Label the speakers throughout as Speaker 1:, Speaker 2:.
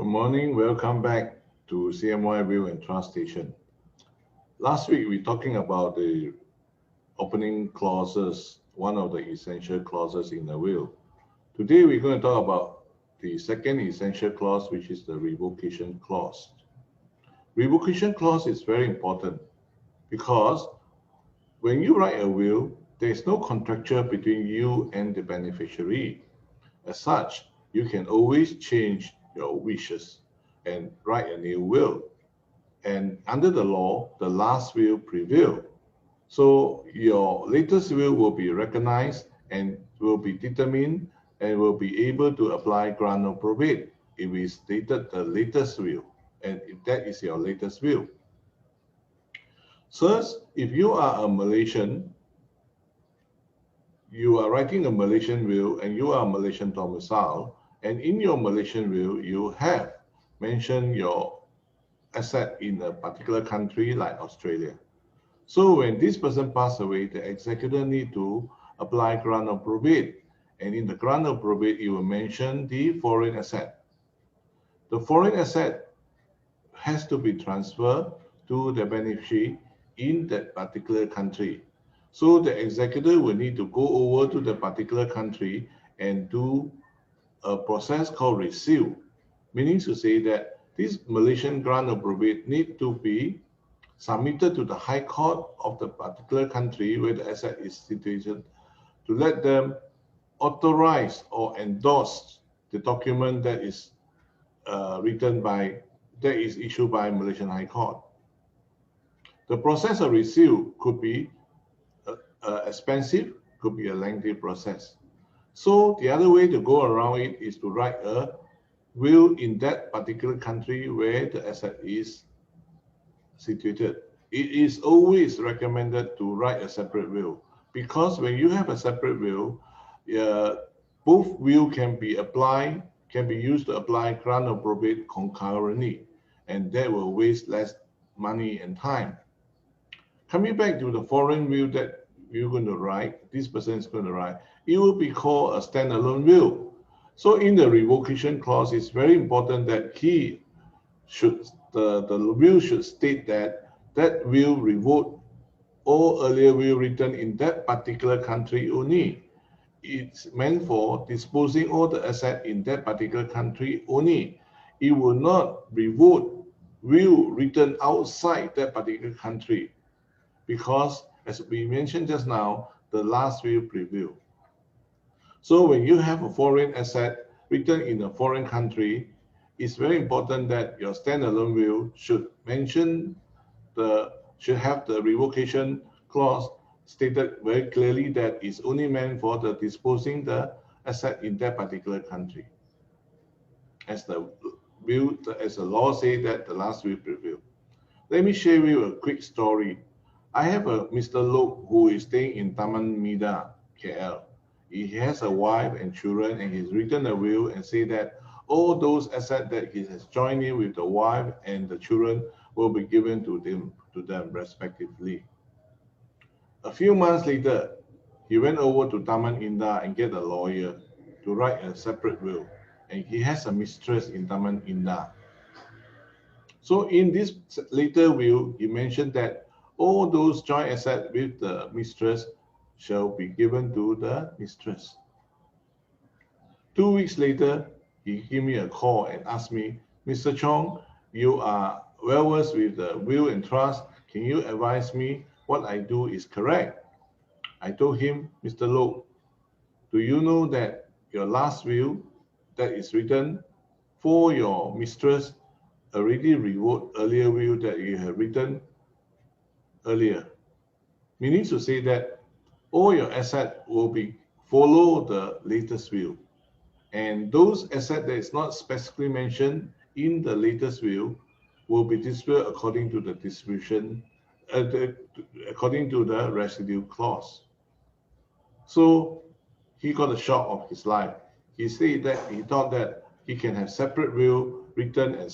Speaker 1: Good morning. Welcome back to CMY Will and Trust Station. Last week, we were talking about the opening clauses, one of the essential clauses in the will. Today, we're going to talk about the second essential clause, which is the revocation clause. Revocation clause is very important because when you write a will, there is no contracture between you and the beneficiary. As such, you can always change your wishes and write a new will. And under the law, the last will prevail. So your latest will be recognized and will be determined and will be able to apply grant of probate if we stated the latest will, and if that is your latest will. Sirs, if you are a Malaysian, you are writing a Malaysian will and you are a Malaysian domicile, and in your Malaysian will, you have mentioned your asset in a particular country like Australia. So when this person passed away, the executor need to apply grant of probate. And in the grant of probate, you will mention the foreign asset. The foreign asset has to be transferred to the beneficiary in that particular country. So the executor will need to go over to the particular country and do a process called reseal, meaning to say that this Malaysian grant of probate need to be submitted to the High Court of the particular country where the asset is situated to let them authorize or endorse the document that is issued by Malaysian High Court. The process of reseal could be expensive, could be a lengthy process. So the other way to go around it is to write a will in that particular country where the asset is situated. It is always recommended to write a separate will because when you have a separate will, both will can be used to apply grant of probate concurrently, and that will waste less money and time. Coming back to the foreign will that you're going to write, this person is going to write, it will be called a standalone will. So in the revocation clause, it's very important that the will should state that will revoke all earlier will written in that particular country only. It's meant for disposing all the asset in that particular country only. It will not revoke will written outside that particular country because, as we mentioned just now, the last will prevail. So when you have a foreign asset written in a foreign country, it's very important that your standalone will should have the revocation clause stated very clearly that it's only meant for the disposing the asset in that particular country. As the law say that the last will prevail. Let me share with you a quick story. I have a Mr. Lok who is staying in Taman Mida, KL. He has a wife and children, and he's written a will and say that all those assets that he has joined in with the wife and the children will be given to them respectively. A few months later, he went over to Taman Indah and get a lawyer to write a separate will, and he has a mistress in Taman Indah. So in this later will, he mentioned that all those joint assets with the mistress shall be given to the mistress. 2 weeks later, he gave me a call and asked me, Mr. Chong, you are well versed with the will and trust. Can you advise me what I do is correct? I told him, Mr. Lok, do you know that your last will that is written for your mistress already revoked earlier will that you have written earlier? Meaning to say that all your assets will be follow the latest will. And those assets that is not specifically mentioned in the latest will be distributed according to the distribution, according to the residue clause. So he got a shock of his life. He said that he thought that he can have separate will written and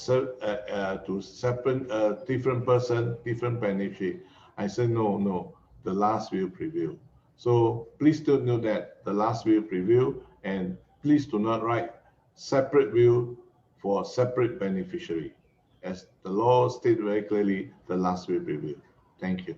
Speaker 1: to separate different person, different beneficiary. I said no, the last will prevail. So please do know that the last will prevail, and please do not write separate will for a separate beneficiary. As the law states very clearly, the last will prevail. Thank you.